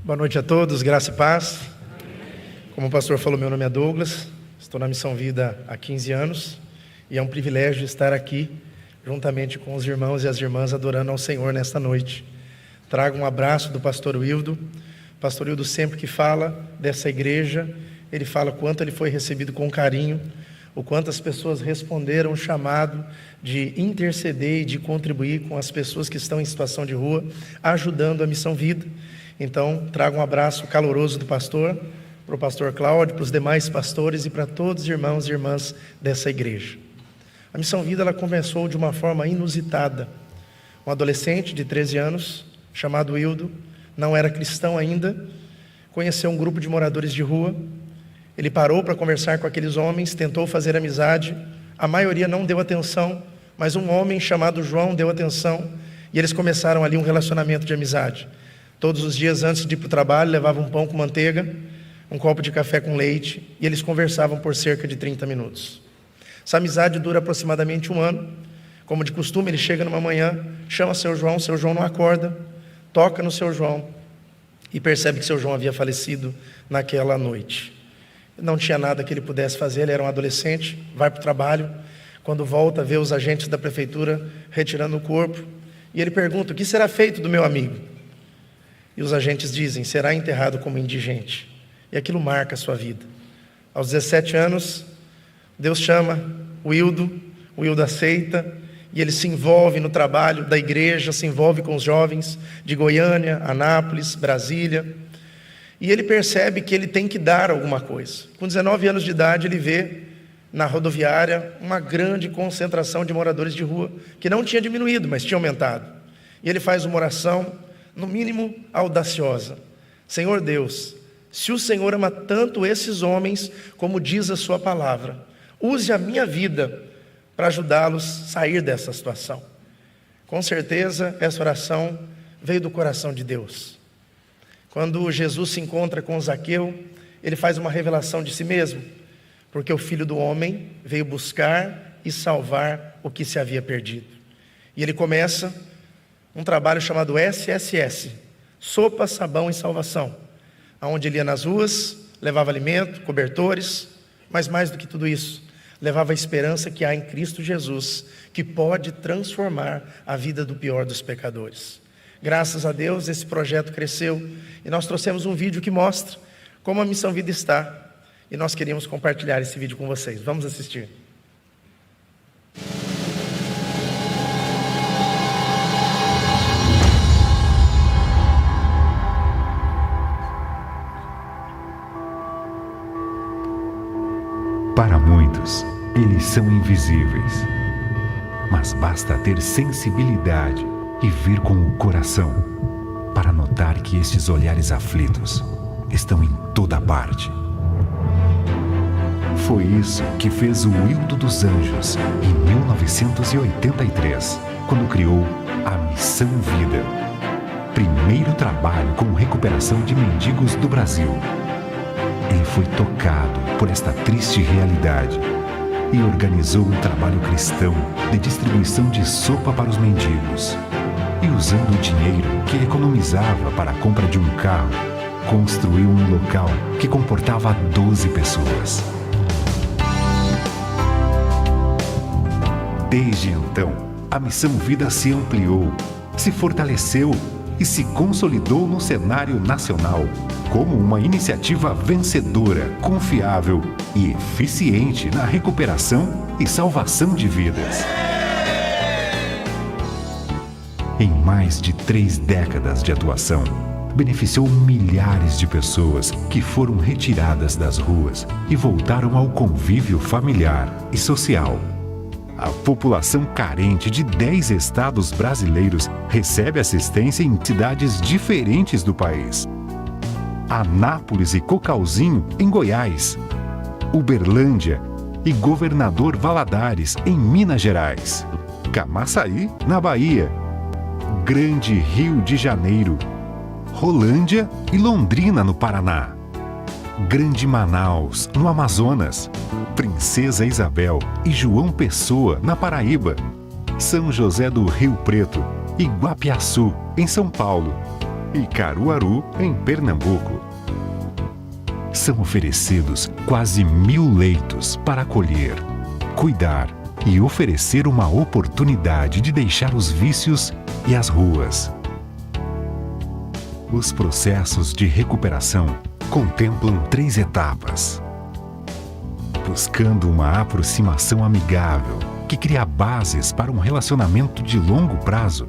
Boa noite a todos, graça e paz. Como o pastor falou, meu nome é Douglas, estou na Missão Vida há 15 anos e é um privilégio estar aqui juntamente com os irmãos e as irmãs adorando ao Senhor nesta noite. Trago um abraço do pastor Wildo. O pastor Wildo sempre que fala dessa igreja, ele fala quanto ele foi recebido com carinho, o quanto as pessoas responderam o chamado de interceder e de contribuir com as pessoas que estão em situação de rua, ajudando a Missão Vida. Então, trago um abraço caloroso do pastor, para o pastor Cláudio, para os demais pastores e para todos os irmãos e irmãs dessa igreja. A Missão Vida ela começou de uma forma inusitada. Um adolescente de 13 anos, chamado Wildo, não era cristão ainda, conheceu um grupo de moradores de rua. Ele parou para conversar com aqueles homens, tentou fazer amizade. A maioria não deu atenção, mas um homem chamado João deu atenção e eles começaram ali um relacionamento de amizade. Todos os dias antes de ir para o trabalho, levavam um pão com manteiga, um copo de café com leite, e eles conversavam por cerca de 30 minutos. Essa amizade dura aproximadamente um ano. Como de costume, ele chega numa manhã, chama seu João não acorda, toca no seu João, e percebe que seu João havia falecido naquela noite. Não tinha nada que ele pudesse fazer, ele era um adolescente, vai para o trabalho, quando volta, vê os agentes da prefeitura retirando o corpo, e ele pergunta: o que será feito do meu amigo? E os agentes dizem: será enterrado como indigente. E aquilo marca a sua vida. Aos 17 anos, Deus chama o Wildo aceita, e ele se envolve no trabalho da igreja, se envolve com os jovens de Goiânia, Anápolis, Brasília, e ele percebe que ele tem que dar alguma coisa. Com 19 anos de idade, ele vê na rodoviária uma grande concentração de moradores de rua, que não tinha diminuído, mas tinha aumentado. E ele faz uma oração, no mínimo audaciosa: Senhor Deus, se o Senhor ama tanto esses homens, como diz a sua palavra, use a minha vida para ajudá-los a sair dessa situação. Com certeza, essa oração veio do coração de Deus. Quando Jesus se encontra com Zaqueu, ele faz uma revelação de si mesmo, porque o Filho do Homem veio buscar e salvar o que se havia perdido. E ele começa um trabalho chamado SSS, Sopa, Sabão e Salvação, onde ele ia nas ruas, levava alimento, cobertores, mas mais do que tudo isso, levava a esperança que há em Cristo Jesus, que pode transformar a vida do pior dos pecadores. Graças a Deus, esse projeto cresceu, e nós trouxemos um vídeo que mostra como a Missão Vida está, e nós queríamos compartilhar esse vídeo com vocês. Vamos assistir. Para muitos, eles são invisíveis, mas basta ter sensibilidade e ver com o coração para notar que estes olhares aflitos estão em toda parte. Foi isso que fez o Wildo dos Anjos em 1983, quando criou a Missão Vida, primeiro trabalho com recuperação de mendigos do Brasil. Ele foi tocado por esta triste realidade e organizou um trabalho cristão de distribuição de sopa para os mendigos. E usando o dinheiro que ele economizava para a compra de um carro, construiu um local que comportava 12 pessoas. Desde então, a Missão Vida se ampliou, se fortaleceu e se consolidou no cenário nacional como uma iniciativa vencedora, confiável e eficiente na recuperação e salvação de vidas. Em mais de 3 décadas de atuação, beneficiou milhares de pessoas que foram retiradas das ruas e voltaram ao convívio familiar e social. A população carente de 10 estados brasileiros recebe assistência em cidades diferentes do país. Anápolis e Cocalzinho, em Goiás. Uberlândia e Governador Valadares, em Minas Gerais. Camaçari, na Bahia. Grande Rio de Janeiro. Rolândia e Londrina, no Paraná. Grande Manaus, no Amazonas. Princesa Isabel e João Pessoa, na Paraíba. São José do Rio Preto e Guapiaçu, em São Paulo. e Caruaru, em Pernambuco. São oferecidos quase 1.000 leitos para acolher, cuidar e oferecer uma oportunidade de deixar os vícios e as ruas. Os processos de recuperação contemplam 3 etapas. Buscando uma aproximação amigável que cria bases para um relacionamento de longo prazo,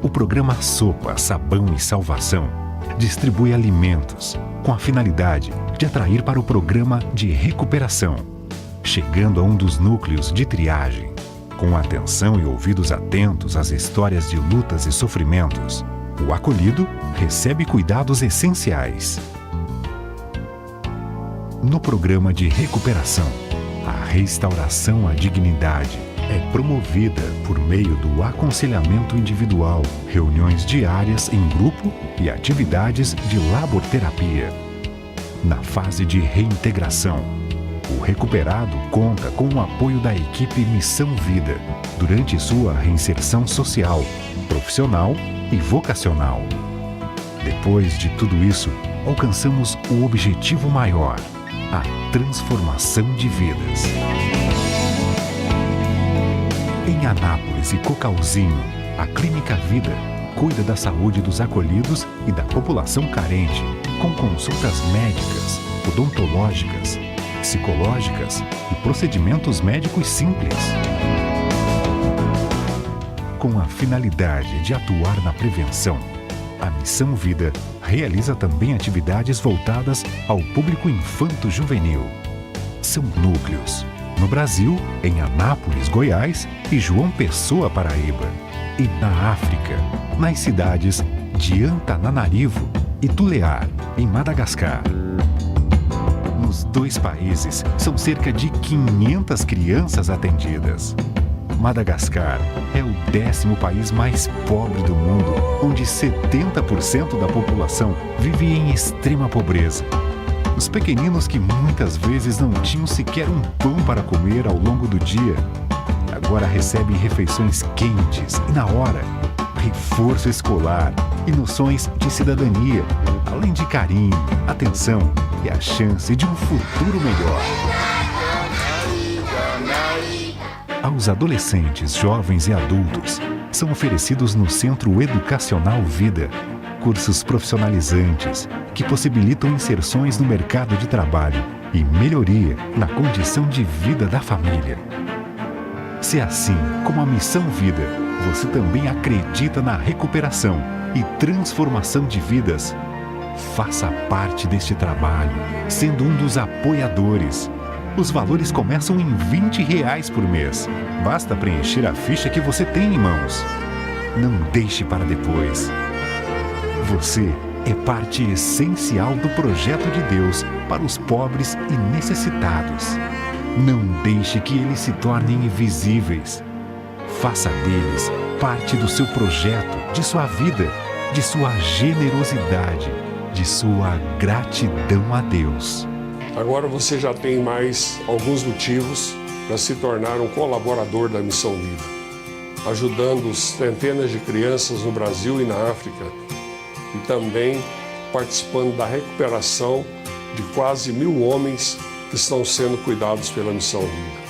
o programa Sopa, Sabão e Salvação distribui alimentos com a finalidade de atrair para o programa de recuperação, chegando a um dos núcleos de triagem. Com atenção e ouvidos atentos às histórias de lutas e sofrimentos, o acolhido recebe cuidados essenciais. No programa de recuperação, a restauração à dignidade é promovida por meio do aconselhamento individual, reuniões diárias em grupo e atividades de laborterapia. Na fase de reintegração, o recuperado conta com o apoio da equipe Missão Vida durante sua reinserção social, profissional e vocacional. Depois de tudo isso, alcançamos o objetivo maior: a transformação de vidas. Em Anápolis e Cocalzinho, a Clínica Vida cuida da saúde dos acolhidos e da população carente, com consultas médicas, odontológicas, psicológicas e procedimentos médicos simples. Com a finalidade de atuar na prevenção, a Missão Vida realiza também atividades voltadas ao público infanto-juvenil. São núcleos no Brasil, em Anápolis, Goiás e João Pessoa, Paraíba. E na África, nas cidades de Antananarivo e Tulear, em Madagascar. Nos 2 países, são cerca de 500 crianças atendidas. Madagascar é o 10º país mais pobre do mundo, onde 70% da população vive em extrema pobreza. Os pequeninos que muitas vezes não tinham sequer um pão para comer ao longo do dia, agora recebem refeições quentes e na hora, reforço escolar e noções de cidadania, além de carinho, atenção e a chance de um futuro melhor. Aos adolescentes, jovens e adultos, são oferecidos no Centro Educacional Vida cursos profissionalizantes que possibilitam inserções no mercado de trabalho e melhoria na condição de vida da família. Se assim como a Missão Vida, você também acredita na recuperação e transformação de vidas, faça parte deste trabalho, sendo um dos apoiadores. Os valores começam em R$20 por mês. Basta preencher a ficha que você tem em mãos. Não deixe para depois. Você é parte essencial do projeto de Deus para os pobres e necessitados. Não deixe que eles se tornem invisíveis. Faça deles parte do seu projeto, de sua vida, de sua generosidade, de sua gratidão a Deus. Agora você já tem mais alguns motivos para se tornar um colaborador da Missão Vida, ajudando centenas de crianças no Brasil e na África e também participando da recuperação de quase 1.000 homens que estão sendo cuidados pela Missão Vida.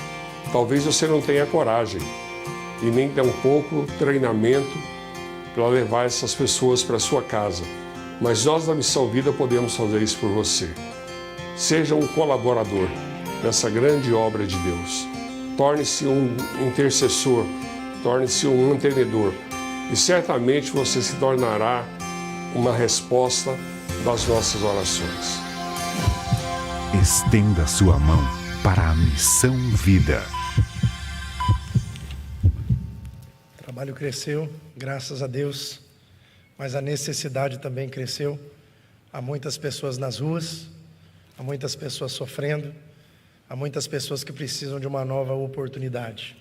Talvez você não tenha coragem e nem tampouco treinamento para levar essas pessoas para sua casa, mas nós da Missão Vida podemos fazer isso por você. Seja um colaborador nessa grande obra de Deus. Torne-se um intercessor, torne-se um mantenedor e certamente você se tornará uma resposta das nossas orações. Estenda sua mão para a Missão Vida. O trabalho cresceu, graças a Deus, mas a necessidade também cresceu. Há muitas pessoas nas ruas, há muitas pessoas sofrendo, há muitas pessoas que precisam de uma nova oportunidade.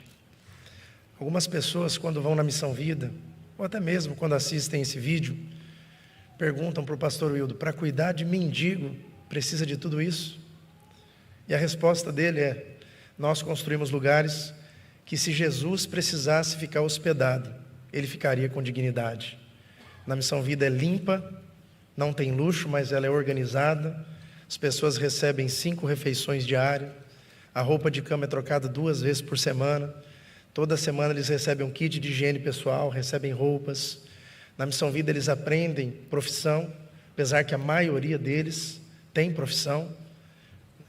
Algumas pessoas, quando vão na Missão Vida, ou até mesmo quando assistem esse vídeo, perguntam para o pastor Wildo: para cuidar de mendigo, precisa de tudo isso? E a resposta dele é: nós construímos lugares que, se Jesus precisasse ficar hospedado, ele ficaria com dignidade. Na Missão Vida é limpa, não tem luxo, mas ela é organizada. As pessoas recebem 5 refeições diárias. A roupa de cama é trocada 2 vezes por semana. Toda semana eles recebem um kit de higiene pessoal, recebem roupas. Na Missão Vida eles aprendem profissão, apesar que a maioria deles tem profissão.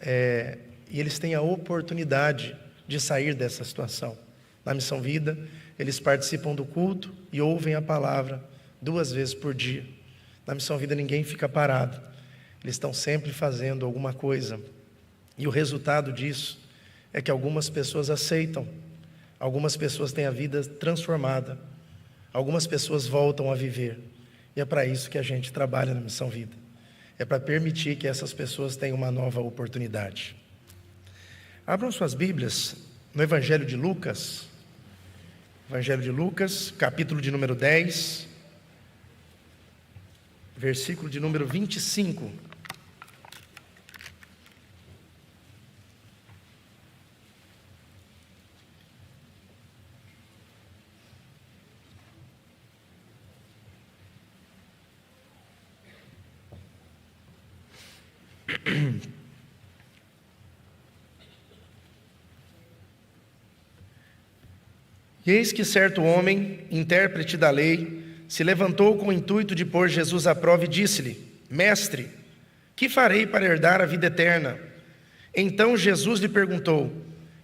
E eles têm a oportunidade de sair dessa situação. Na Missão Vida, eles participam do culto e ouvem a palavra 2 vezes por dia. Na Missão Vida ninguém fica parado. Eles estão sempre fazendo alguma coisa. E o resultado disso é que algumas pessoas aceitam. Algumas pessoas têm a vida transformada. Algumas pessoas voltam a viver. E é para isso que a gente trabalha na Missão Vida. É para permitir que essas pessoas tenham uma nova oportunidade. Abram suas Bíblias no Evangelho de Lucas. Evangelho de Lucas, capítulo de número 10, versículo de número 25. E eis que certo homem, intérprete da lei, se levantou com o intuito de pôr Jesus à prova e disse-lhe: Mestre, que farei para herdar a vida eterna? Então Jesus lhe perguntou: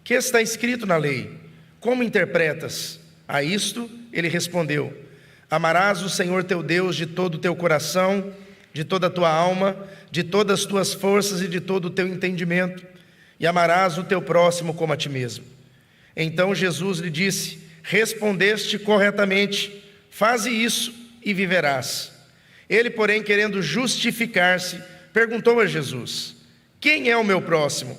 Que está escrito na lei? Como interpretas? A isto ele respondeu: Amarás o Senhor teu Deus de todo o teu coração, de toda a tua alma, de todas as tuas forças e de todo o teu entendimento, e amarás o teu próximo como a ti mesmo. Então Jesus lhe disse: Respondeste corretamente, faze isso e viverás. Ele, porém, querendo justificar-se, perguntou a Jesus: Quem é o meu próximo?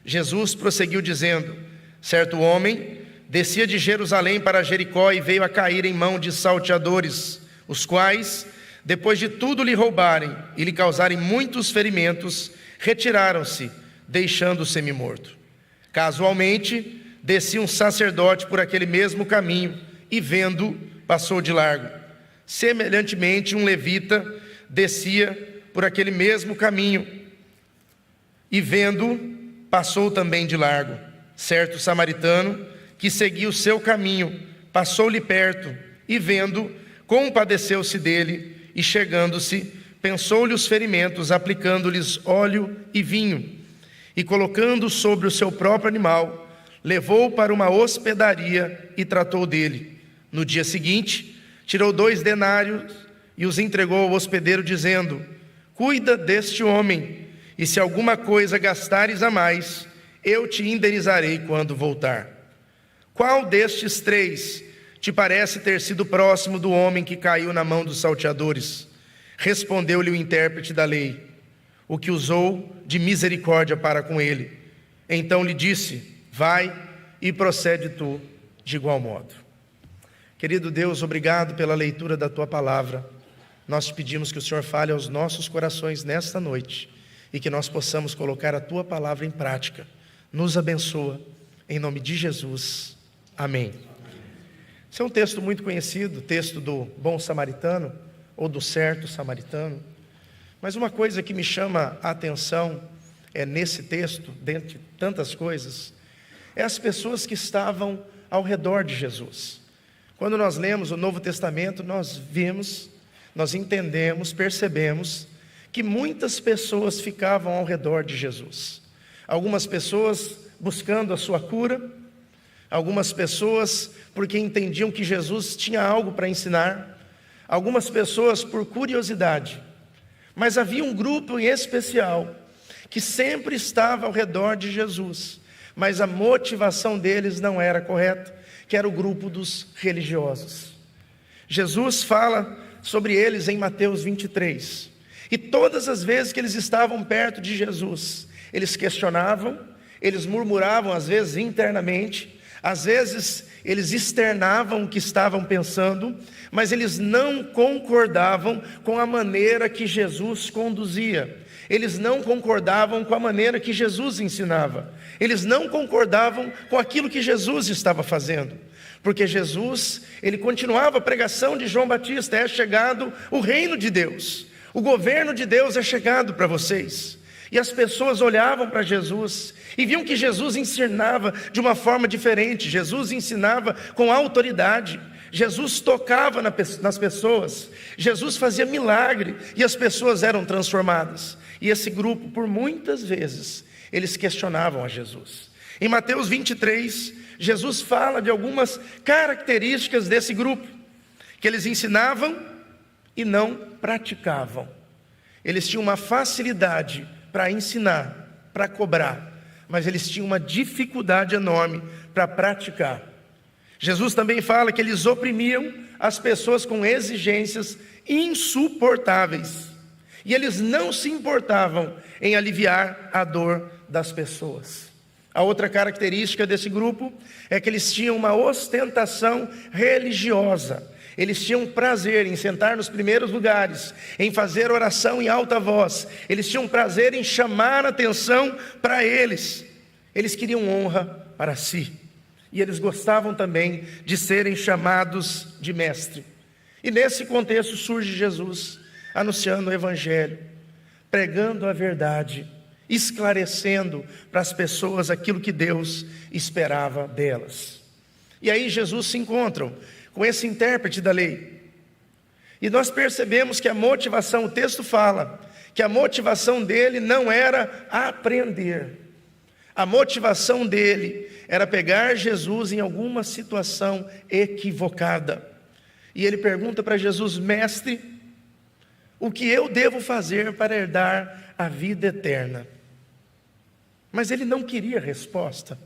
Jesus prosseguiu dizendo: Certo homem descia de Jerusalém para Jericó e veio a cair em mão de salteadores, os quais, depois de tudo lhe roubarem e lhe causarem muitos ferimentos, retiraram-se, deixando-o semi-morto. Casualmente, descia um sacerdote por aquele mesmo caminho e, vendo, passou de largo. Semelhantemente, um levita descia por aquele mesmo caminho e, vendo, passou também de largo. Certo samaritano, que seguia o seu caminho, passou-lhe perto e, vendo, compadeceu-se dele e, chegando-se, pensou-lhe os ferimentos, aplicando-lhes óleo e vinho, e, colocando sobre o seu próprio animal, levou-o para uma hospedaria e tratou dele. No dia seguinte, tirou 2 denários e os entregou ao hospedeiro, dizendo: Cuida deste homem, e se alguma coisa gastares a mais, eu te indenizarei quando voltar. Qual destes 3 te parece ter sido próximo do homem que caiu na mão dos salteadores? Respondeu-lhe o intérprete da lei: O que usou de misericórdia para com ele. Então lhe disse: Vai e procede tu de igual modo. Querido Deus, obrigado pela leitura da Tua palavra. Nós te pedimos que o Senhor fale aos nossos corações nesta noite e que nós possamos colocar a Tua palavra em prática. Nos abençoa, em nome de Jesus. Amém. Esse é um texto muito conhecido, o texto do bom samaritano, ou do certo samaritano. Mas uma coisa que me chama a atenção nesse texto, dentre tantas coisas, é as pessoas que estavam ao redor de Jesus. Quando nós lemos o Novo Testamento, nós vimos, nós entendemos, percebemos que muitas pessoas ficavam ao redor de Jesus. Algumas pessoas buscando a sua cura, algumas pessoas porque entendiam que Jesus tinha algo para ensinar, algumas pessoas por curiosidade. Mas havia um grupo em especial que sempre estava ao redor de Jesus, mas a motivação deles não era correta, que era o grupo dos religiosos. Jesus fala sobre eles em Mateus 23, e todas as vezes que eles estavam perto de Jesus, eles questionavam, eles murmuravam às vezes internamente, às vezes eles externavam o que estavam pensando, mas eles não concordavam com a maneira que Jesus conduzia. Eles não concordavam com a maneira que Jesus ensinava. Eles não concordavam com aquilo que Jesus estava fazendo. Porque Jesus, ele continuava a pregação de João Batista: é chegado o reino de Deus. O governo de Deus é chegado para vocês. E as pessoas olhavam para Jesus e viam que Jesus ensinava de uma forma diferente. Jesus ensinava com autoridade. Jesus tocava nas pessoas. Jesus fazia milagre e as pessoas eram transformadas. E esse grupo, por muitas vezes, eles questionavam a Jesus. Em Mateus 23, Jesus fala de algumas características desse grupo, que eles ensinavam e não praticavam. Eles tinham uma facilidade para ensinar, para cobrar, mas eles tinham uma dificuldade enorme para praticar. Jesus também fala que eles oprimiam as pessoas com exigências insuportáveis, e eles não se importavam em aliviar a dor das pessoas. A outra característica desse grupo é que eles tinham uma ostentação religiosa. Eles tinham prazer em sentar nos primeiros lugares, em fazer oração em alta voz. Eles tinham prazer em chamar a atenção para eles. Eles queriam honra para si. E eles gostavam também de serem chamados de mestre. E nesse contexto surge Jesus, anunciando o Evangelho, pregando a verdade, esclarecendo para as pessoas aquilo que Deus esperava delas. E aí Jesus se encontra com esse intérprete da lei. E nós percebemos que a motivação, o texto fala, que a motivação dele não era aprender. A motivação dele era pegar Jesus em alguma situação equivocada. E ele pergunta para Jesus: mestre, o que eu devo fazer para herdar a vida eterna? Mas ele não queria resposta.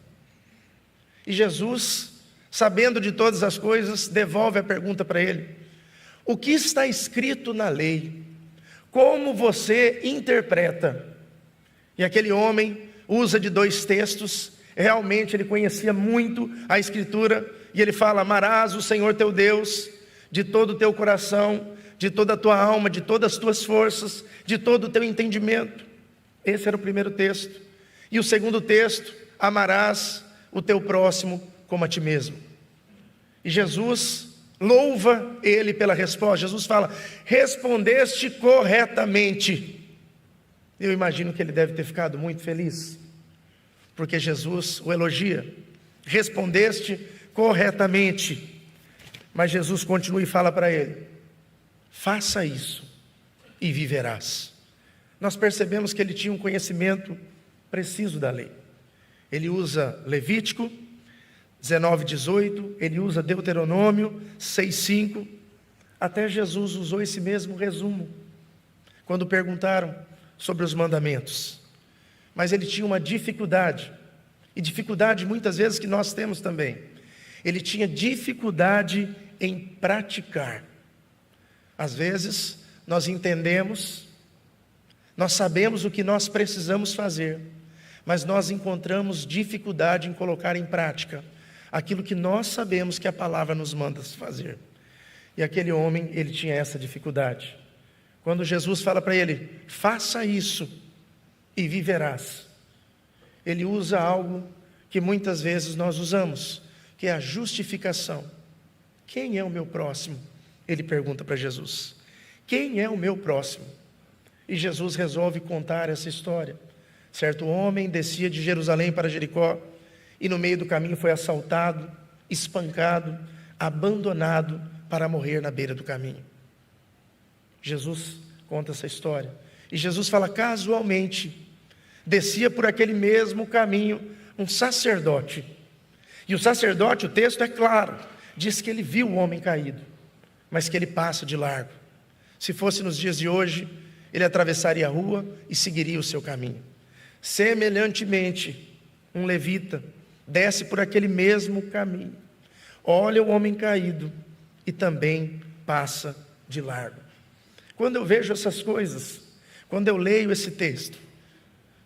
E Jesus, sabendo de todas as coisas, devolve a pergunta para ele: o que está escrito na lei? Como você interpreta? E aquele homem usa de 2 textos. Realmente ele conhecia muito a Escritura, e ele fala: amarás o Senhor teu Deus de todo o teu coração, de toda a tua alma, de todas as tuas forças, de todo o teu entendimento. Esse era o primeiro texto. E o segundo texto: amarás o teu próximo como a ti mesmo. E Jesus louva ele pela resposta. Jesus fala: respondeste corretamente. Eu imagino que ele deve ter ficado muito feliz, porque Jesus o elogia. Respondeste corretamente. Mas Jesus continua e fala para ele: faça isso e viverás. Nós percebemos que ele tinha um conhecimento preciso da lei. Ele usa Levítico 19:18, ele usa Deuteronômio 6:5. Até Jesus usou esse mesmo resumo quando perguntaram sobre os mandamentos. Mas ele tinha uma dificuldade, e dificuldade muitas vezes que nós temos também. Ele tinha dificuldade em praticar. Às vezes nós entendemos, nós sabemos o que nós precisamos fazer, mas nós encontramos dificuldade em colocar em prática aquilo que nós sabemos que a palavra nos manda fazer. E aquele homem, ele tinha essa dificuldade. Quando Jesus fala para ele: faça isso e viverás, ele usa algo que muitas vezes nós usamos, que é a justificação. Quem é o meu próximo? Ele pergunta para Jesus: quem é o meu próximo? E Jesus resolve contar essa história. Certo homem descia de Jerusalém para Jericó, e no meio do caminho foi assaltado, espancado, abandonado para morrer na beira do caminho. Jesus conta essa história. E Jesus fala: casualmente, descia por aquele mesmo caminho um sacerdote. E o sacerdote, o texto é claro, diz que ele viu o homem caído, mas que ele passa de largo. Se fosse nos dias de hoje, ele atravessaria a rua e seguiria o seu caminho. Semelhantemente, um levita desce por aquele mesmo caminho, olha o homem caído e também passa de largo. Quando eu vejo essas coisas, quando eu leio esse texto,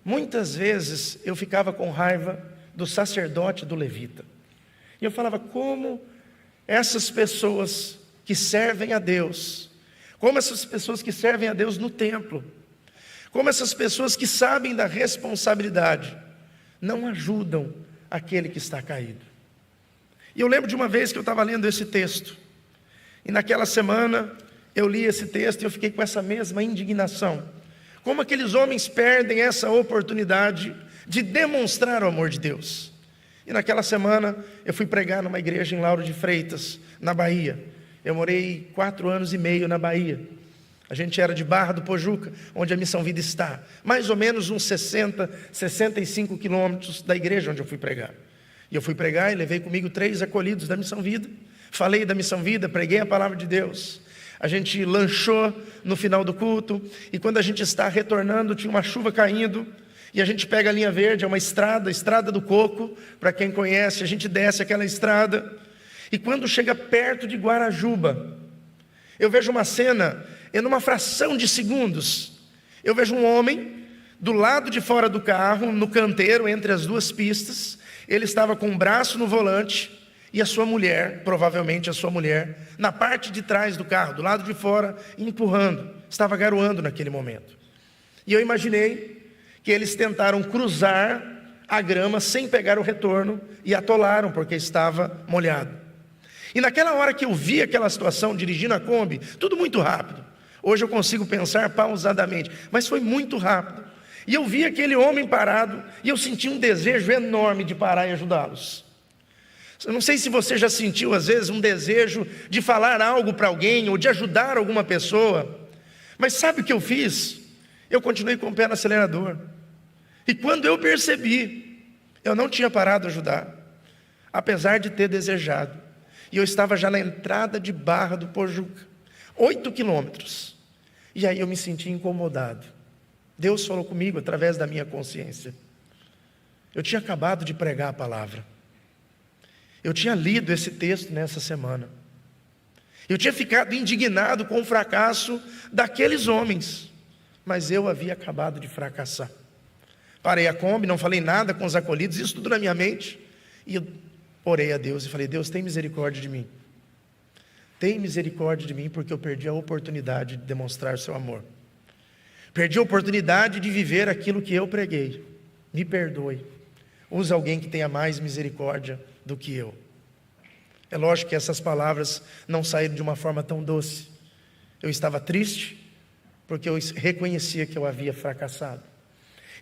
muitas vezes eu ficava com raiva do sacerdote e do levita. E eu falava: como essas pessoas que servem a Deus, como essas pessoas que servem a Deus no templo, como essas pessoas que sabem da responsabilidade, não ajudam aquele que está caído. E eu lembro de uma vez que eu estava lendo esse texto, e naquela semana eu li esse texto e eu fiquei com essa mesma indignação. Como aqueles homens perdem essa oportunidade de demonstrar o amor de Deus. E naquela semana eu fui pregar numa igreja em Lauro de Freitas, na Bahia. Eu morei 4 anos e meio na Bahia. A gente era de Barra do Pojuca, onde a Missão Vida está. Mais ou menos uns 60, 65 quilômetros da igreja onde eu fui pregar. E eu fui pregar e levei comigo 3 acolhidos da Missão Vida. Falei da Missão Vida, preguei a palavra de Deus. A gente lanchou no final do culto. E quando a gente está retornando, tinha uma chuva caindo. E a gente pega a linha verde, é uma estrada, a estrada do Coco. Para quem conhece, a gente desce aquela estrada. E quando chega perto de Guarajuba, eu vejo uma cena, e numa fração de segundos, eu vejo um homem do lado de fora do carro, no canteiro, entre as 2 pistas. Ele estava com um braço no volante e a sua mulher, provavelmente a sua mulher, na parte de trás do carro, do lado de fora, empurrando. Estava garoando naquele momento. E eu imaginei que eles tentaram cruzar a grama sem pegar o retorno e atolaram porque estava molhado. E naquela hora que eu vi aquela situação, dirigindo a Kombi, tudo muito rápido. Hoje eu consigo pensar pausadamente, mas foi muito rápido. E eu vi aquele homem parado, e eu senti um desejo enorme de parar e ajudá-los. Eu não sei se você já sentiu, às vezes, um desejo de falar algo para alguém, ou de ajudar alguma pessoa. Mas sabe o que eu fiz? Eu continuei com o pé no acelerador. E quando eu percebi, eu não tinha parado de ajudar, apesar de ter desejado. E eu estava já na entrada de Barra do Pojuca, 8 quilômetros. E aí eu me senti incomodado. Deus falou comigo através da minha consciência. Eu tinha acabado de pregar a palavra. Eu tinha lido esse texto nessa semana. Eu tinha ficado indignado com o fracasso daqueles homens. Mas eu havia acabado de fracassar. Parei a Kombi, não falei nada com os acolhidos, isso tudo na minha mente. E eu orei a Deus e falei: Deus, tem misericórdia de mim. Tem misericórdia de mim, porque eu perdi a oportunidade de demonstrar o seu amor. Perdi a oportunidade de viver aquilo que eu preguei. Me perdoe. Use alguém que tenha mais misericórdia do que eu. É lógico que essas palavras não saíram de uma forma tão doce. Eu estava triste, porque eu reconhecia que eu havia fracassado.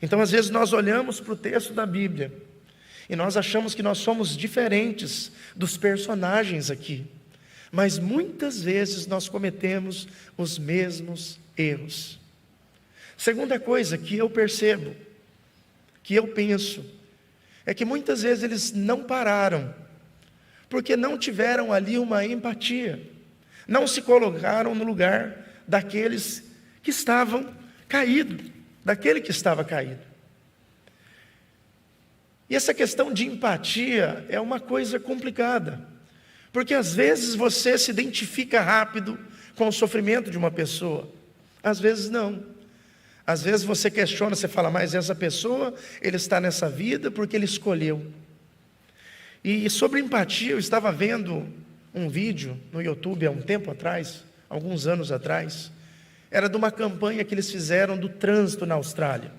Então, às vezes, nós olhamos para o texto da Bíblia e nós achamos que nós somos diferentes dos personagens aqui. Mas muitas vezes nós cometemos os mesmos erros. Segunda coisa que eu percebo, que eu penso, é que muitas vezes eles não pararam, porque não tiveram ali uma empatia. Não se colocaram no lugar daqueles que estavam caídos, daquele que estava caído. E essa questão de empatia é uma coisa complicada, porque às vezes você se identifica rápido com o sofrimento de uma pessoa, às vezes não. Às vezes você questiona, você fala: mas essa pessoa, ele está nessa vida porque ele escolheu. E sobre empatia, eu estava vendo um vídeo no YouTube há um tempo atrás, alguns anos atrás. Era de uma campanha que eles fizeram do trânsito na Austrália.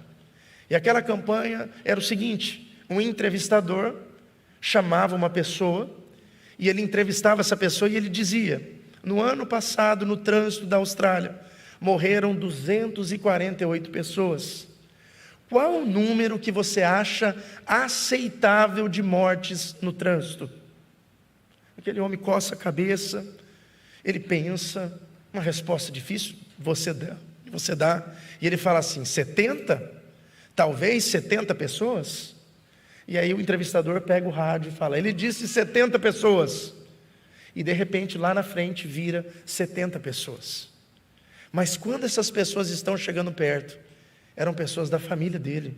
E aquela campanha era o seguinte: um entrevistador chamava uma pessoa, e ele entrevistava essa pessoa e ele dizia: no ano passado, no trânsito da Austrália, morreram 248 pessoas. Qual o número que você acha aceitável de mortes no trânsito? Aquele homem coça a cabeça, ele pensa, uma resposta difícil, você dá, e ele fala assim: 70? Talvez 70 pessoas? E aí o entrevistador pega o rádio e fala: ele disse 70 pessoas. E de repente lá na frente vira 70 pessoas. Mas quando essas pessoas estão chegando perto, eram pessoas da família dele.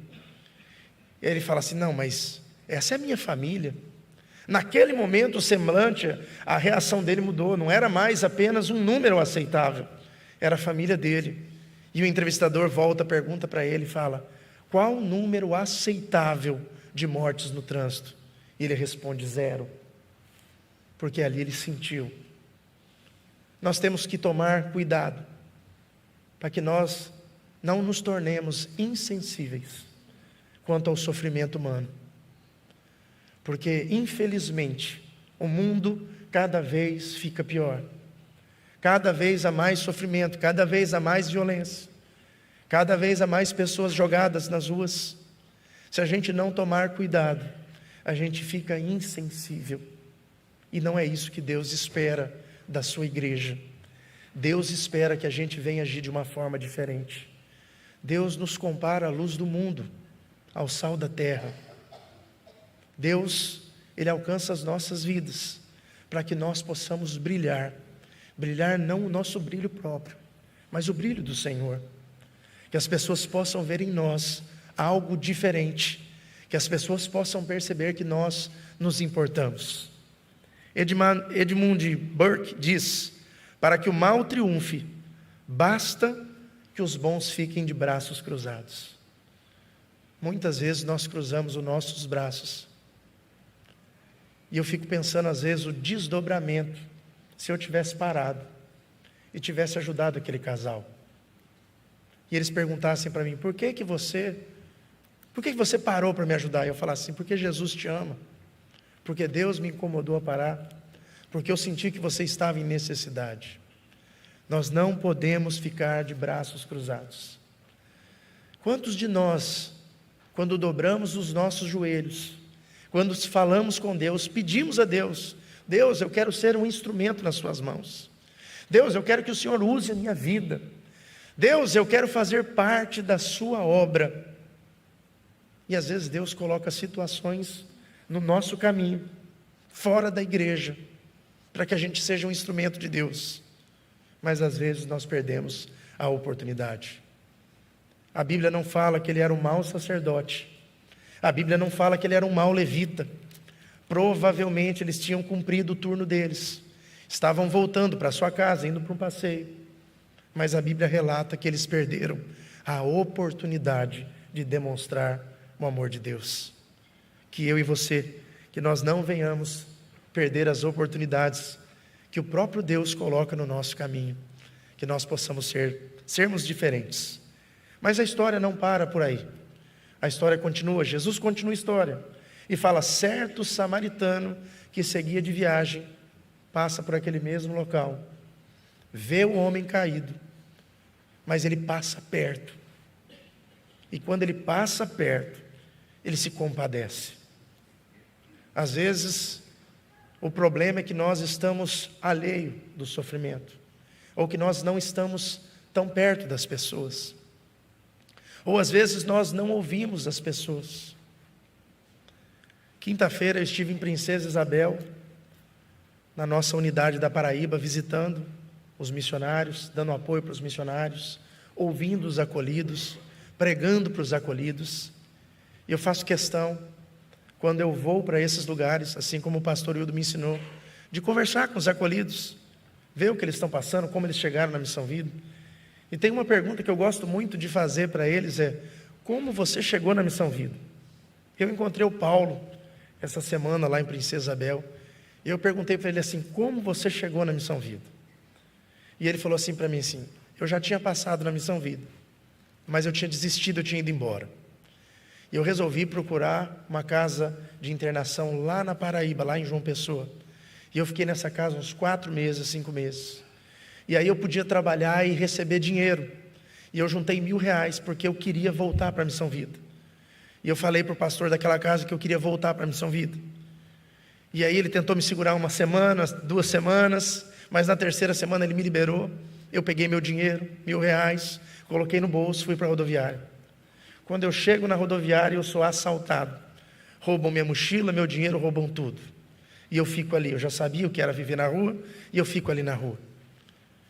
E ele fala assim: não, mas essa é a minha família. Naquele momento o semblante, a reação dele mudou. Não era mais apenas um número aceitável, era a família dele. E o entrevistador volta, pergunta para ele e fala: qual o número aceitável de mortes no trânsito? E ele responde: 0. Porque ali ele sentiu. Nós temos que tomar cuidado para que nós não nos tornemos insensíveis quanto ao sofrimento humano. Porque, infelizmente, o mundo cada vez fica pior. Cada vez há mais sofrimento, cada vez há mais violência, cada vez há mais pessoas jogadas nas ruas. Se a gente não tomar cuidado, a gente fica insensível. E não é isso que Deus espera da sua igreja. Deus espera que a gente venha agir de uma forma diferente. Deus nos compara à luz do mundo, ao sal da terra. Deus, Ele alcança as nossas vidas para que nós possamos brilhar. Brilhar não o nosso brilho próprio, mas o brilho do Senhor. Que as pessoas possam ver em nós algo diferente. Que as pessoas possam perceber que nós nos importamos. Edmund Burke diz: para que o mal triunfe, basta que os bons fiquem de braços cruzados. Muitas vezes nós cruzamos os nossos braços. E eu fico pensando às vezes o desdobramento, se eu tivesse parado e tivesse ajudado aquele casal. E eles perguntassem para mim: por que você parou para me ajudar? E eu falasse assim: porque Jesus te ama. Porque Deus me incomodou a parar. Porque eu senti que você estava em necessidade. Nós não podemos ficar de braços cruzados. Quantos de nós, quando dobramos os nossos joelhos, quando falamos com Deus, pedimos a Deus: Deus, eu quero ser um instrumento nas suas mãos. Deus, eu quero que o Senhor use a minha vida. Deus, eu quero fazer parte da sua obra. E às vezes Deus coloca situações no nosso caminho, fora da igreja, para que a gente seja um instrumento de Deus. Mas às vezes nós perdemos a oportunidade. A Bíblia não fala que ele era um mau sacerdote. A Bíblia não fala que ele era um mau levita. Provavelmente eles tinham cumprido o turno deles. Estavam voltando para sua casa, indo para um passeio. Mas a Bíblia relata que eles perderam a oportunidade de demonstrar o amor de Deus. Que eu e você, que nós não venhamos perder as oportunidades que o próprio Deus coloca no nosso caminho. Que nós possamos sermos diferentes. Mas a história não para por aí. A história continua, Jesus continua a história. E fala: certo samaritano que seguia de viagem, passa por aquele mesmo local, vê o homem caído, mas ele passa perto. E quando ele passa perto, ele se compadece. Às vezes, o problema é que nós estamos alheio do sofrimento, ou que nós não estamos tão perto das pessoas, ou às vezes nós não ouvimos as pessoas. Quinta-feira eu estive em Princesa Isabel, na nossa unidade da Paraíba, visitando os missionários, dando apoio para os missionários, ouvindo os acolhidos, pregando para os acolhidos. E eu faço questão, quando eu vou para esses lugares, assim como o pastor Hildo me ensinou, de conversar com os acolhidos, ver o que eles estão passando, como eles chegaram na Missão Vida. E tem uma pergunta que eu gosto muito de fazer para eles, é: como você chegou na Missão Vida? Eu encontrei o Paulo essa semana lá em Princesa Isabel, e eu perguntei para ele assim: como você chegou na Missão Vida? E ele falou assim para mim assim: eu já tinha passado na Missão Vida, mas eu tinha desistido, eu tinha ido embora. E eu resolvi procurar uma casa de internação lá na Paraíba, lá em João Pessoa. E eu fiquei nessa casa uns 4 meses, 5 meses. E aí eu podia trabalhar e receber dinheiro. E eu juntei R$1.000, porque eu queria voltar para a Missão Vida. E eu falei para o pastor daquela casa que eu queria voltar para a Missão Vida. E aí ele tentou me segurar 1 semana, 2 semanas, mas na 3ª semana ele me liberou. Eu peguei meu dinheiro, R$1.000, coloquei no bolso, fui para a rodoviária. Quando eu chego na rodoviária, eu sou assaltado. Roubam minha mochila, meu dinheiro, roubam tudo. E eu fico ali. Eu já sabia o que era viver na rua, e eu fico ali na rua.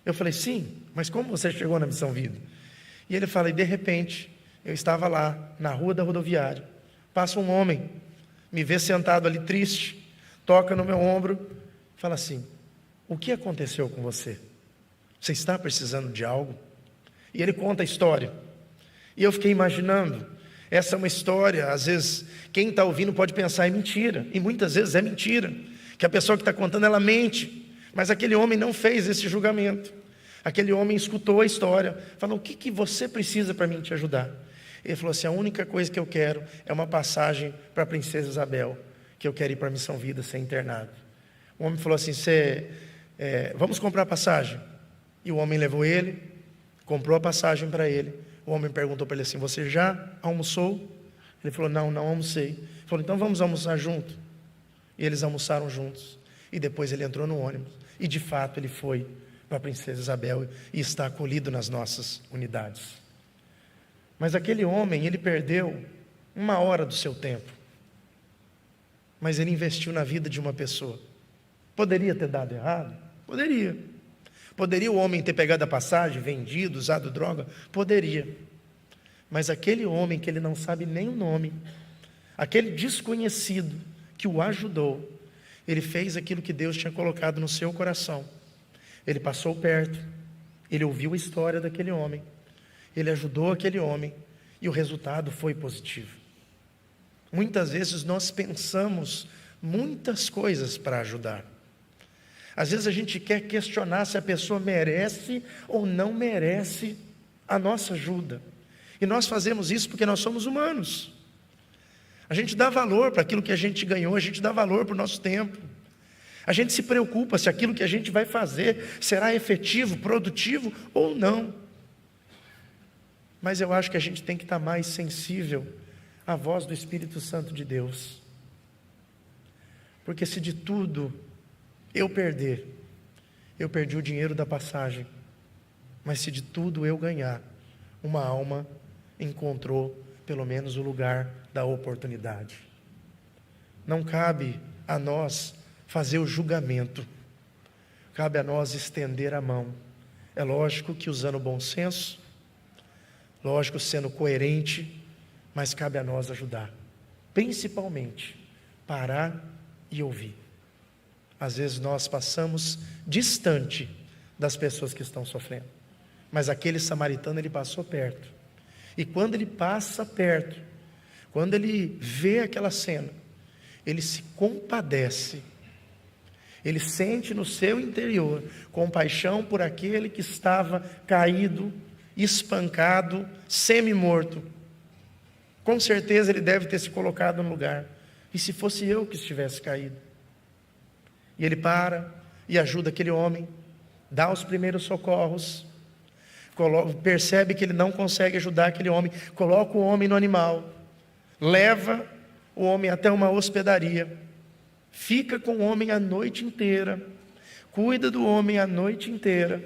Eu falei: sim, mas como você chegou na Missão Vida? E ele fala: e de repente, eu estava lá, na rua da rodoviária. Passa um homem, me vê sentado ali triste, toca no meu ombro, fala assim: o que aconteceu com você? Você está precisando de algo? E ele conta a história. E eu fiquei imaginando, essa é uma história, às vezes, quem está ouvindo pode pensar, é mentira. E muitas vezes é mentira, que a pessoa que está contando, ela mente. Mas aquele homem não fez esse julgamento. Aquele homem escutou a história, falou: o que você precisa para mim te ajudar? Ele falou assim: a única coisa que eu quero é uma passagem para a Princesa Isabel, que eu quero ir para a Missão Vida, ser internado. O homem falou assim: vamos comprar passagem? E o homem levou ele, comprou a passagem para ele. O homem perguntou para ele assim: você já almoçou? Ele falou: não almocei. Ele falou: então vamos almoçar junto. E eles almoçaram juntos. E depois ele entrou no ônibus. E de fato ele foi para a Princesa Isabel e está acolhido nas nossas unidades. Mas aquele homem, ele perdeu 1 hora do seu tempo. Mas ele investiu na vida de uma pessoa. Poderia ter dado errado? Poderia. Poderia o homem ter pegado a passagem, vendido, usado droga? Poderia. Mas aquele homem que ele não sabe nem o nome, aquele desconhecido que o ajudou, ele fez aquilo que Deus tinha colocado no seu coração. Ele passou perto, ele ouviu a história daquele homem, ele ajudou aquele homem e o resultado foi positivo. Muitas vezes nós pensamos muitas coisas para ajudar. Às vezes a gente quer questionar se a pessoa merece ou não merece a nossa ajuda. E nós fazemos isso porque nós somos humanos. A gente dá valor para aquilo que a gente ganhou, a gente dá valor para o nosso tempo. A gente se preocupa se aquilo que a gente vai fazer será efetivo, produtivo ou não. Mas eu acho que a gente tem que estar mais sensível à voz do Espírito Santo de Deus. Porque se de tudo eu perdi o dinheiro da passagem, mas se de tudo eu ganhar, uma alma encontrou pelo menos o lugar da oportunidade. Não cabe a nós fazer o julgamento, cabe a nós estender a mão. É lógico que usando o bom senso, lógico sendo coerente, mas cabe a nós ajudar, principalmente parar e ouvir. Às vezes nós passamos distante das pessoas que estão sofrendo, mas aquele samaritano, ele passou perto. E quando ele passa perto, quando ele vê aquela cena, ele se compadece, ele sente no seu interior compaixão por aquele que estava caído, espancado, semi-morto. Com certeza ele deve ter se colocado no lugar: e se fosse eu que estivesse caído? E ele para e ajuda aquele homem, dá os primeiros socorros, percebe que ele não consegue ajudar aquele homem, coloca o homem no animal, leva o homem até uma hospedaria, fica com o homem a noite inteira, cuida do homem a noite inteira,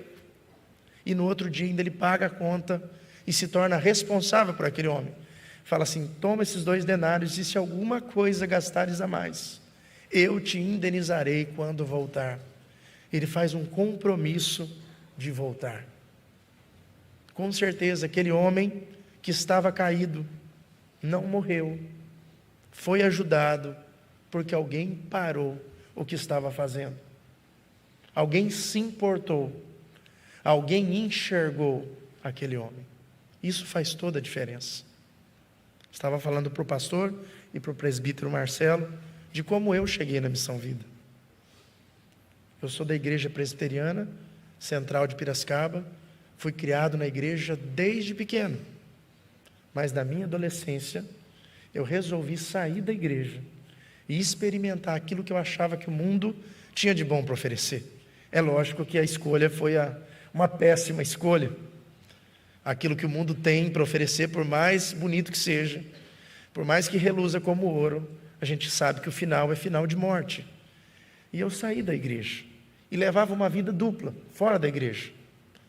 e no outro dia ainda ele paga a conta e se torna responsável por aquele homem. Fala assim: toma esses 2 denários e se alguma coisa gastares a mais, eu te indenizarei quando voltar. Ele faz um compromisso de voltar. Com certeza aquele homem que estava caído não morreu, foi ajudado, porque alguém parou o que estava fazendo, alguém se importou, alguém enxergou aquele homem. Isso faz toda a diferença. Estava falando para o pastor e para o presbítero Marcelo de como eu cheguei na Missão Vida. Eu sou da igreja presbiteriana central de Piracicaba, fui criado na igreja desde pequeno, mas na minha adolescência eu resolvi sair da igreja e experimentar aquilo que eu achava que o mundo tinha de bom para oferecer. É lógico que a escolha foi uma péssima escolha. Aquilo que o mundo tem para oferecer, por mais bonito que seja, por mais que reluza como ouro, a gente sabe que o final é final de morte. E eu saí da igreja e levava uma vida dupla, fora da igreja.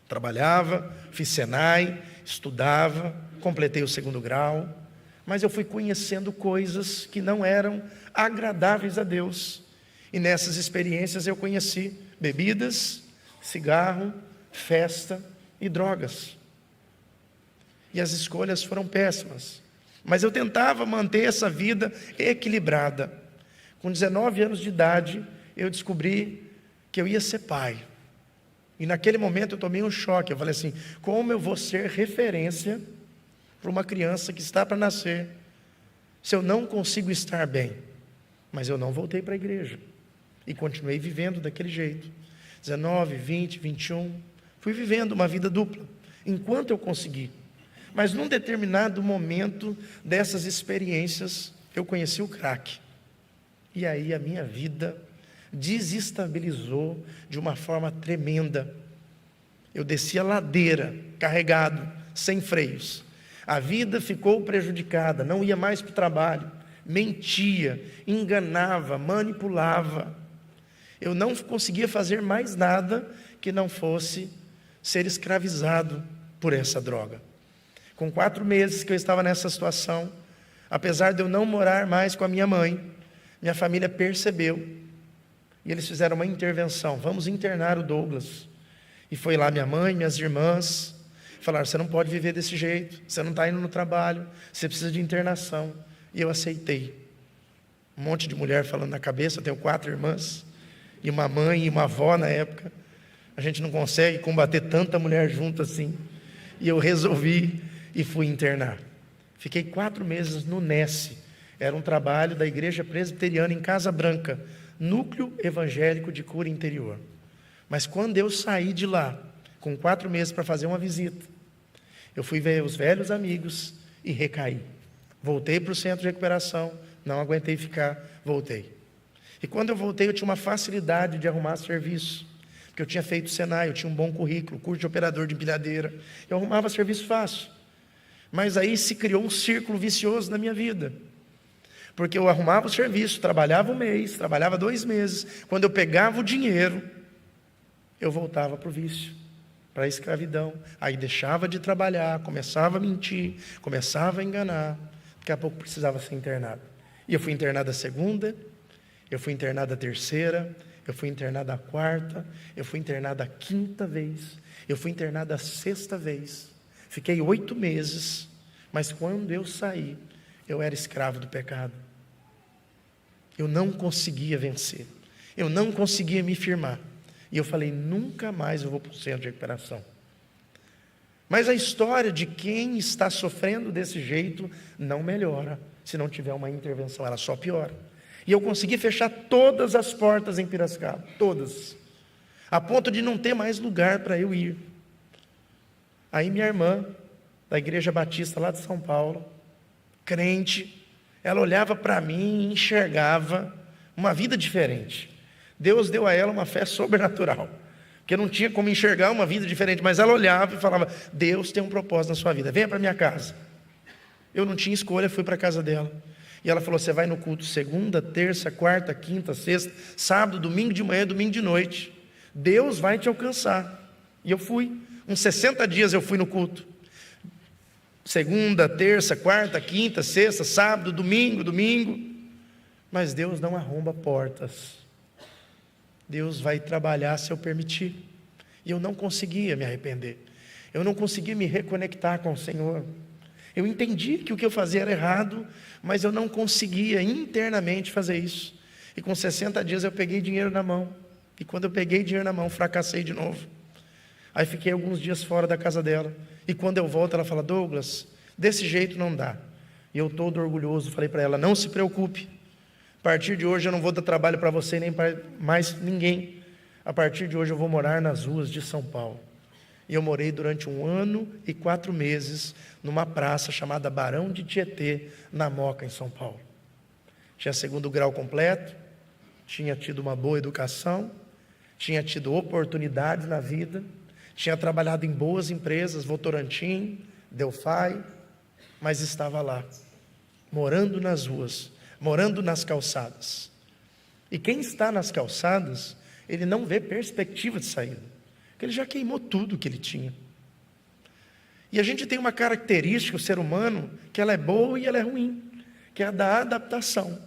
Trabalhava, fiz Senai, estudava, completei o 2º grau, mas eu fui conhecendo coisas que não eram agradáveis a Deus. E nessas experiências eu conheci bebidas, cigarro, festa e drogas. E as escolhas foram péssimas. Mas eu tentava manter essa vida equilibrada. Com 19 anos de idade, eu descobri que eu ia ser pai. E naquele momento eu tomei um choque. Eu falei assim: como eu vou ser referência para uma criança que está para nascer, se eu não consigo estar bem? Mas eu não voltei para a igreja. E continuei vivendo daquele jeito. 19, 20, 21. Fui vivendo uma vida dupla, enquanto eu consegui. Mas num determinado momento dessas experiências, eu conheci o crack. E aí a minha vida desestabilizou de uma forma tremenda. Eu descia a ladeira, carregado, sem freios. A vida ficou prejudicada, não ia mais para o trabalho, mentia, enganava, manipulava. Eu não conseguia fazer mais nada que não fosse ser escravizado por essa droga. Com 4 meses que eu estava nessa situação, apesar de eu não morar mais com a minha mãe, minha família percebeu, e eles fizeram uma intervenção: vamos internar o Douglas. E foi lá minha mãe, minhas irmãs, falaram: você não pode viver desse jeito, você não está indo no trabalho, você precisa de internação. E eu aceitei. Um monte de mulher falando na cabeça, eu tenho 4 irmãs, e uma mãe e uma avó na época. A gente não consegue combater tanta mulher junto assim. E eu resolvi e fui internar. Fiquei 4 meses no NESE. Era um trabalho da Igreja Presbiteriana em Casa Branca, Núcleo Evangélico de Cura Interior. Mas quando eu saí de lá, com 4 meses para fazer uma visita, eu fui ver os velhos amigos e recaí. Voltei para o centro de recuperação, não aguentei ficar, voltei. E quando eu voltei, eu tinha uma facilidade de arrumar serviço, porque eu tinha feito Senai, eu tinha um bom currículo, curso de operador de empilhadeira, eu arrumava serviço fácil. Mas aí se criou um círculo vicioso na minha vida, porque eu arrumava o serviço, trabalhava 1 mês, trabalhava 2 meses, quando eu pegava o dinheiro, eu voltava para o vício, para a escravidão, aí deixava de trabalhar, começava a mentir, começava a enganar, daqui a pouco precisava ser internado. E eu fui internado a 2ª, eu fui internado a 3ª, eu fui internado a 4ª, eu fui internado a 5ª vez, eu fui internado a 6ª vez, fiquei 8 meses, mas quando eu saí, eu era escravo do pecado. Eu não conseguia vencer, eu não conseguia me firmar, e eu falei: nunca mais eu vou para o centro de recuperação. Mas a história de quem está sofrendo desse jeito não melhora, se não tiver uma intervenção, ela só piora. E eu consegui fechar todas as portas em Piracicaba, todas, a ponto de não ter mais lugar para eu ir. Aí minha irmã, da Igreja Batista lá de São Paulo, crente, ela olhava para mim e enxergava uma vida diferente. Deus deu a ela uma fé sobrenatural, porque não tinha como enxergar uma vida diferente, mas ela olhava e falava: Deus tem um propósito na sua vida, venha para minha casa. Eu não tinha escolha, fui para a casa dela. E ela falou: você vai no culto 2ª, 3ª, 4ª, 5ª, 6ª, sábado, domingo de manhã, domingo de noite. Deus vai te alcançar. E eu fui. Uns 60 dias eu fui no culto. 2ª, 3ª, 4ª, 5ª, 6ª, sábado, domingo. Mas Deus não arromba portas. Deus vai trabalhar se eu permitir. E eu não conseguia me arrepender. Eu não conseguia me reconectar com o Senhor. Eu entendi que o que eu fazia era errado, mas eu não conseguia internamente fazer isso. E com 60 dias eu peguei dinheiro na mão. E quando eu peguei dinheiro na mão, fracassei de novo. Aí fiquei alguns dias fora da casa dela. E quando eu volto, ela fala: Douglas, desse jeito não dá. E eu todo orgulhoso falei para ela: não se preocupe. A partir de hoje eu não vou dar trabalho para você nem para mais ninguém. A partir de hoje eu vou morar nas ruas de São Paulo. E eu morei durante 1 ano e 4 meses numa praça chamada Barão de Tietê, na Moca, em São Paulo. Tinha 2º grau completo, tinha tido uma boa educação, tinha tido oportunidades na vida, tinha trabalhado em boas empresas, Votorantim, Delphi, mas estava lá, morando nas ruas, morando nas calçadas. E quem está nas calçadas, ele não vê perspectiva de saída. Ele já queimou tudo que ele tinha. E a gente tem uma característica, o ser humano, que ela é boa e ela é ruim, que é a da adaptação.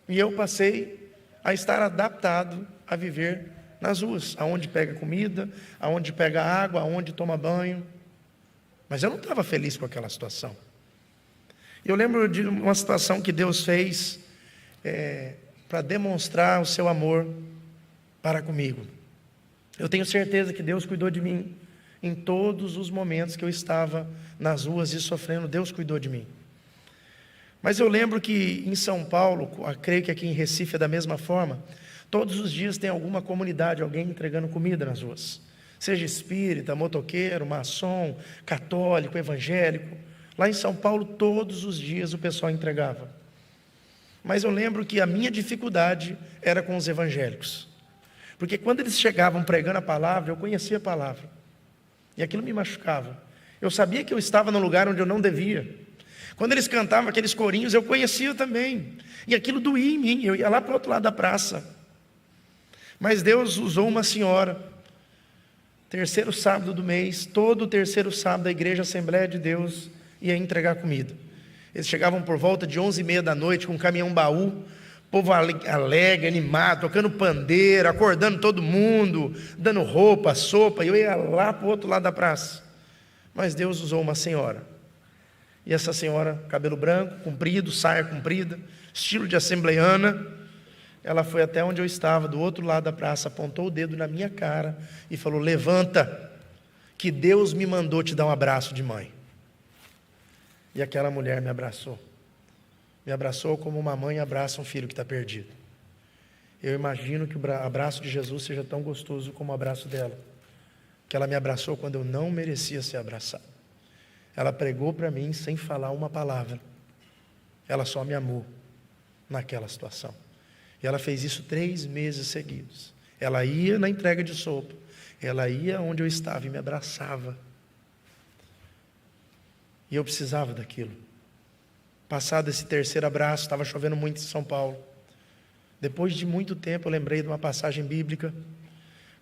E eu passei a estar adaptado a viver nas ruas, aonde pega comida, aonde pega água, aonde toma banho. Mas eu não estava feliz com aquela situação. Eu lembro de uma situação que Deus fez para demonstrar o seu amor para comigo. Eu tenho certeza que Deus cuidou de mim em todos os momentos que eu estava nas ruas e sofrendo. Deus cuidou de mim. Mas eu lembro que em São Paulo, creio que aqui em Recife é da mesma forma, todos os dias tem alguma comunidade, alguém entregando comida nas ruas. Seja espírita, motoqueiro, maçom, católico, evangélico. Lá em São Paulo, todos os dias o pessoal entregava. Mas eu lembro que a minha dificuldade era com os evangélicos. Porque quando eles chegavam pregando a palavra, eu conhecia a palavra. E aquilo me machucava. Eu sabia que eu estava no lugar onde eu não devia. Quando eles cantavam aqueles corinhos, eu conhecia também. E aquilo doía em mim. Eu ia lá para o outro lado da praça. Mas Deus usou uma senhora. Terceiro sábado do mês, todo o terceiro sábado, a igreja Assembleia de Deus ia entregar comida. Eles chegavam por volta de 11h30 da noite com um caminhão baú, povo alegre, animado, tocando pandeiro, acordando todo mundo, dando roupa, sopa, e eu ia lá para o outro lado da praça. Mas Deus usou uma senhora, e essa senhora, cabelo branco, comprido, saia comprida, estilo de assembleiana, ela foi até onde eu estava, do outro lado da praça, apontou o dedo na minha cara e falou: levanta, que Deus me mandou te dar um abraço de mãe. E aquela mulher me abraçou como uma mãe abraça um filho que está perdido. Eu imagino que o abraço de Jesus seja tão gostoso como o abraço dela, que ela me abraçou quando eu não merecia ser abraçado. Ela pregou para mim sem falar uma palavra, ela só me amou naquela situação. E ela fez isso 3 meses seguidos. Ela ia na entrega de sopa, ela ia onde eu estava e me abraçava. E eu precisava daquilo. Passado esse terceiro abraço, estava chovendo muito em São Paulo. Depois de muito tempo, eu lembrei de uma passagem bíblica,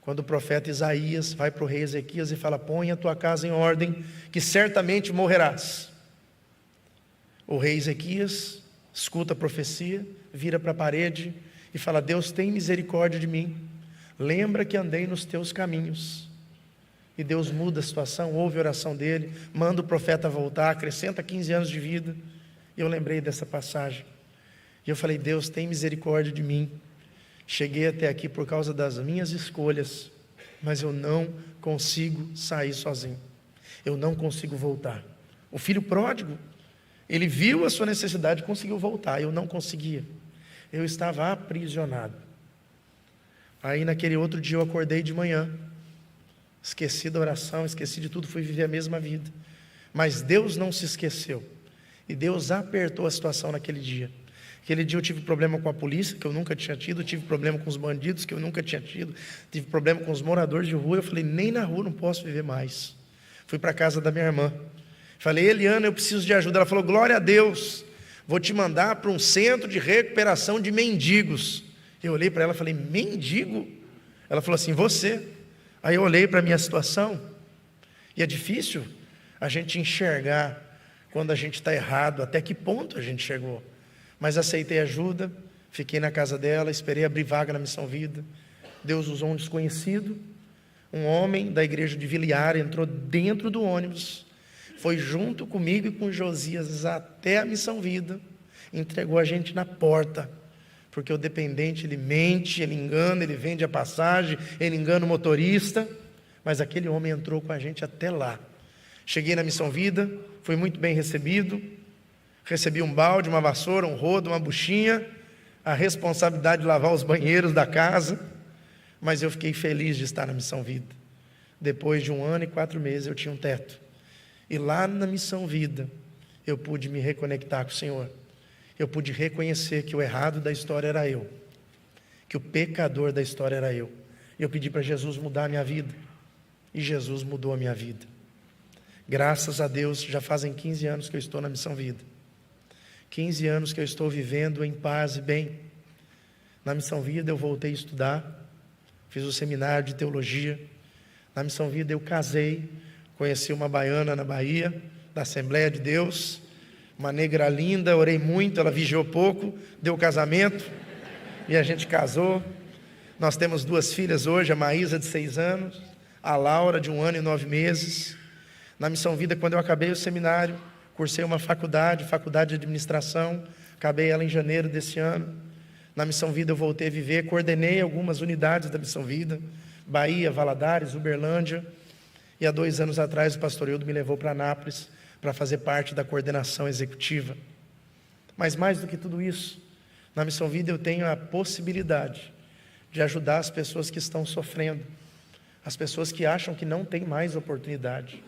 quando o profeta Isaías vai para o rei Ezequias e fala: põe a tua casa em ordem, que certamente morrerás. O rei Ezequias escuta a profecia, vira para a parede e fala: Deus, tem misericórdia de mim, lembra que andei nos teus caminhos. E Deus muda a situação, ouve a oração dele, manda o profeta voltar, acrescenta 15 anos de vida. E eu lembrei dessa passagem. E eu falei: Deus, tem misericórdia de mim. Cheguei até aqui por causa das minhas escolhas, mas eu não consigo sair sozinho. Eu não consigo voltar. O filho pródigo, ele viu a sua necessidade e conseguiu voltar. Eu não conseguia. Eu estava aprisionado. Aí naquele outro dia eu acordei de manhã. Esqueci da oração, esqueci de tudo, fui viver a mesma vida. Mas Deus não se esqueceu. E Deus apertou a situação naquele dia. Aquele dia eu tive problema com a polícia, que eu nunca tinha tido, tive problema com os bandidos, que eu nunca tinha tido, tive problema com os moradores de rua. Eu falei: nem na rua não posso viver mais. Fui para a casa da minha irmã. Falei: Eliana, eu preciso de ajuda. Ela falou: glória a Deus, vou te mandar para um centro de recuperação de mendigos. Eu olhei para ela e falei: mendigo? Ela falou assim: você. Aí eu olhei para a minha situação, e é difícil a gente enxergar quando a gente está errado, até que ponto a gente chegou. Mas aceitei ajuda, fiquei na casa dela, esperei abrir vaga na Missão Vida. Deus usou um desconhecido, um homem da igreja de Viliara, entrou dentro do ônibus, foi junto comigo e com Josias até a Missão Vida, entregou a gente na porta. Porque o dependente, ele mente, ele engana, ele vende a passagem, ele engana o motorista. Mas aquele homem entrou com a gente até lá. Cheguei na Missão Vida, fui muito bem recebido. Recebi um balde, uma vassoura, um rodo, uma buchinha, a responsabilidade de lavar os banheiros da casa. Mas eu fiquei feliz de estar na Missão Vida. Depois de 1 ano e 4 meses eu tinha um teto. E lá na Missão Vida, eu pude me reconectar com o Senhor. Eu pude reconhecer que o errado da história era eu, que o pecador da história era eu. Eu pedi para Jesus mudar a minha vida, e Jesus mudou a minha vida. Graças a Deus, já fazem 15 anos que eu estou na Missão Vida, 15 anos que eu estou vivendo em paz e bem. Na Missão Vida eu voltei a estudar, fiz o seminário de teologia. Na Missão Vida eu casei, conheci uma baiana na Bahia, da Assembleia de Deus, uma negra linda, orei muito, ela vigiou pouco, deu casamento, e a gente casou. Nós temos 2 filhas hoje, a Maísa de 6 anos, a Laura de 1 ano e 9 meses. Na Missão Vida, quando eu acabei o seminário, cursei uma faculdade de administração, acabei ela em janeiro desse ano. Na Missão Vida eu voltei a viver, coordenei algumas unidades da Missão Vida, Bahia, Valadares, Uberlândia, e há 2 anos atrás o pastor Hildo me levou para Anápolis, para fazer parte da coordenação executiva. Mas mais do que tudo isso, na Missão Vida eu tenho a possibilidade de ajudar as pessoas que estão sofrendo, as pessoas que acham que não tem mais oportunidade,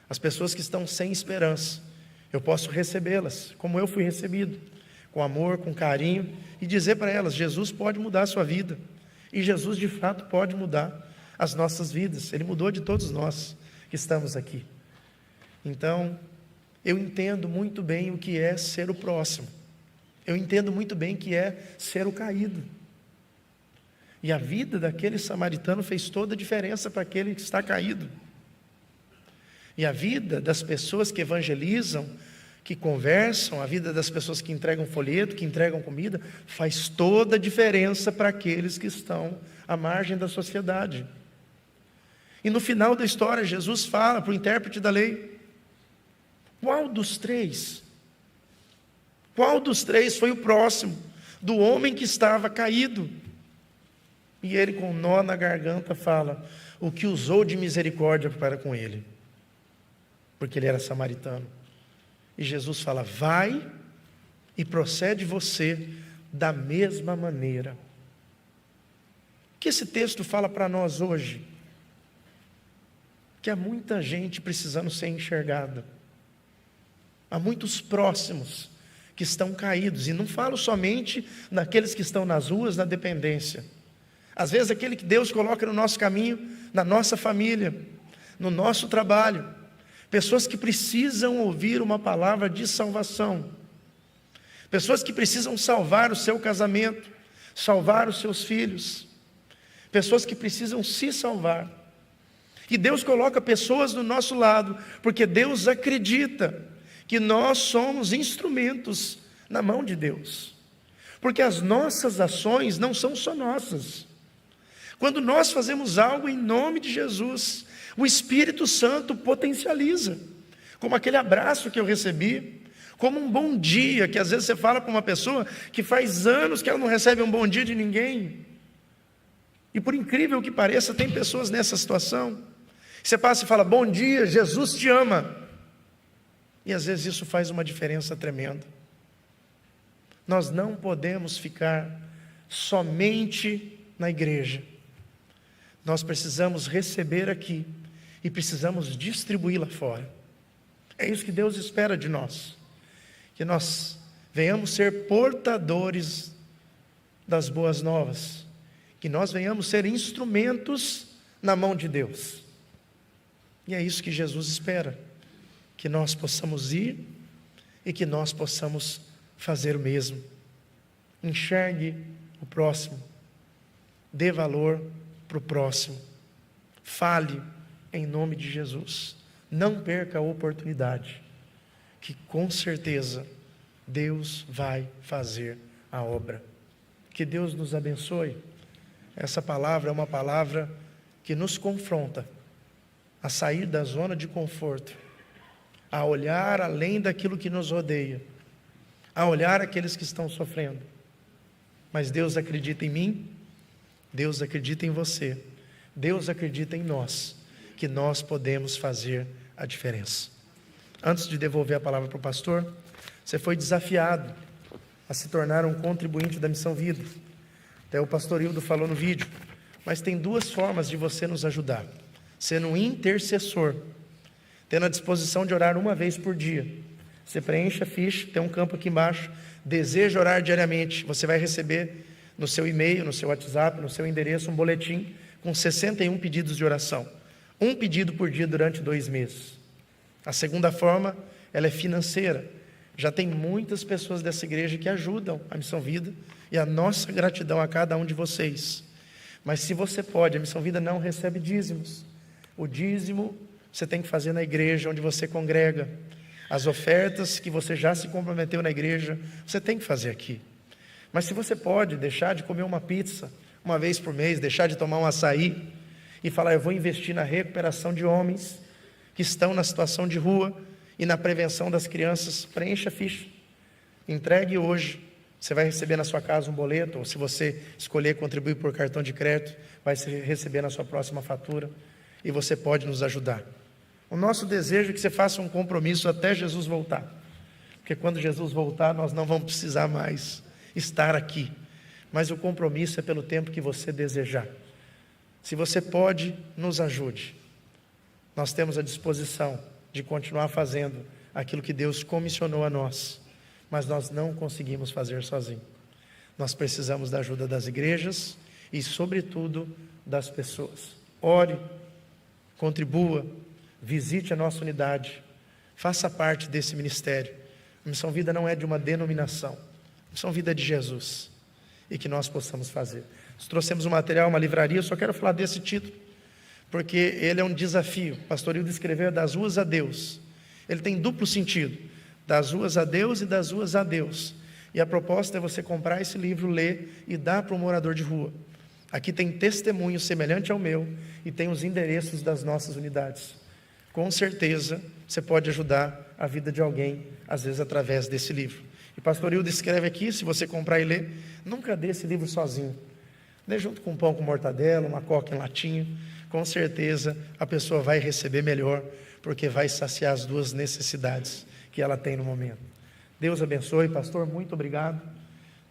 as pessoas que estão sem esperança. Eu posso recebê-las, como eu fui recebido, com amor, com carinho, e dizer para elas: Jesus pode mudar a sua vida, e Jesus de fato pode mudar as nossas vidas. Ele mudou de todos nós. que estamos aqui. Então, eu entendo muito bem o que é ser o próximo. Eu entendo muito bem o que é ser o caído. E a vida daquele samaritano fez toda a diferença para aquele que está caído. E a vida das pessoas que evangelizam, que conversam, a vida das pessoas que entregam folheto, que entregam comida, faz toda a diferença para aqueles que estão à margem da sociedade. E no final da história, Jesus fala para o intérprete da lei: qual dos três foi o próximo do homem que estava caído? E ele, com um nó na garganta, fala: o que usou de misericórdia para com ele, porque ele era samaritano. E Jesus fala: vai e procede você da mesma maneira. O que esse texto fala para nós hoje? Que há muita gente precisando ser enxergada. Há muitos próximos que estão caídos. E não falo somente naqueles que estão nas ruas, na dependência. Às vezes aquele que Deus coloca no nosso caminho, na nossa família, no nosso trabalho. Pessoas que precisam ouvir uma palavra de salvação. Pessoas que precisam salvar o seu casamento, salvar os seus filhos. Pessoas que precisam se salvar. E Deus coloca pessoas do nosso lado, porque Deus acredita que nós somos instrumentos na mão de Deus. Porque as nossas ações não são só nossas. Quando nós fazemos algo em nome de Jesus, o Espírito Santo potencializa. Como aquele abraço que eu recebi, como um bom dia, que às vezes você fala para uma pessoa que faz anos que ela não recebe um bom dia de ninguém. E por incrível que pareça, tem pessoas nessa situação. Você passa e fala: bom dia, Jesus te ama. E às vezes isso faz uma diferença tremenda. Nós não podemos ficar somente na igreja. Nós precisamos receber aqui e precisamos distribuir lá fora. É isso que Deus espera de nós. Que nós venhamos ser portadores das boas novas. Que nós venhamos ser instrumentos na mão de Deus. E é isso que Jesus espera. Que nós possamos ir e que nós possamos fazer o mesmo. Enxergue o próximo. Dê valor para o próximo. Fale em nome de Jesus. Não perca a oportunidade, que com certeza Deus vai fazer a obra. Que Deus nos abençoe. Essa palavra é uma palavra que nos confronta a sair da zona de conforto, a olhar além daquilo que nos rodeia, a olhar aqueles que estão sofrendo. Mas Deus acredita em mim, Deus acredita em você, Deus acredita em nós, que nós podemos fazer a diferença. Antes de devolver a palavra para o pastor, você foi desafiado a se tornar um contribuinte da Missão Vida. Até o pastor Hildo falou no vídeo, mas tem duas formas de você nos ajudar: sendo um intercessor, tendo a disposição de orar uma vez por dia. Você preenche a ficha, tem um campo aqui embaixo, deseja orar diariamente, você vai receber no seu e-mail, no seu WhatsApp, no seu endereço, um boletim com 61 pedidos de oração. Um pedido por dia durante 2 meses. A segunda forma, ela é financeira. Já tem muitas pessoas dessa igreja que ajudam a Missão Vida, e a nossa gratidão a cada um de vocês. Mas se você pode, a Missão Vida não recebe dízimos. O dízimo você tem que fazer na igreja onde você congrega. As ofertas que você já se comprometeu na igreja, você tem que fazer aqui. Mas se você pode deixar de comer uma pizza uma vez por mês, deixar de tomar um açaí e falar: eu vou investir na recuperação de homens que estão na situação de rua e na prevenção das crianças, preencha a ficha, entregue hoje. Você vai receber na sua casa um boleto, ou se você escolher contribuir por cartão de crédito, vai receber na sua próxima fatura, e você pode nos ajudar. O nosso desejo é que você faça um compromisso até Jesus voltar, porque quando Jesus voltar, nós não vamos precisar mais estar aqui, mas o compromisso é pelo tempo que você desejar. Se você pode, nos ajude. Nós temos a disposição de continuar fazendo aquilo que Deus comissionou a nós, mas nós não conseguimos fazer sozinho. Nós precisamos da ajuda das igrejas e, sobretudo, das pessoas. Ore, contribua, visite a nossa unidade, faça parte desse ministério. A Missão Vida não é de uma denominação, a Missão Vida é de Jesus, e que nós possamos fazer. Nós trouxemos um material, uma livraria, eu só quero falar desse título, porque ele é um desafio. O pastor Hildo escreveu Das Ruas a Deus. Ele tem duplo sentido, das ruas a Deus e das ruas a Deus. E a proposta é você comprar esse livro, ler e dar para um morador de rua. Aqui tem testemunho semelhante ao meu e tem os endereços das nossas unidades. Com certeza você pode ajudar a vida de alguém, às vezes através desse livro. E o pastor Hildo escreve aqui, se você comprar e ler, nunca dê esse livro sozinho. Dê junto com um pão com mortadela, uma coca em latinha. Com certeza a pessoa vai receber melhor, porque vai saciar as duas necessidades que ela tem no momento. Deus abençoe, pastor, muito obrigado.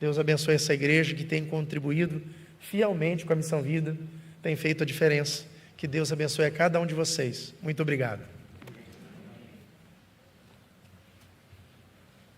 Deus abençoe essa igreja que tem contribuído fielmente com a Missão Vida, tem feito a diferença. Que Deus abençoe a cada um de vocês. Muito obrigado.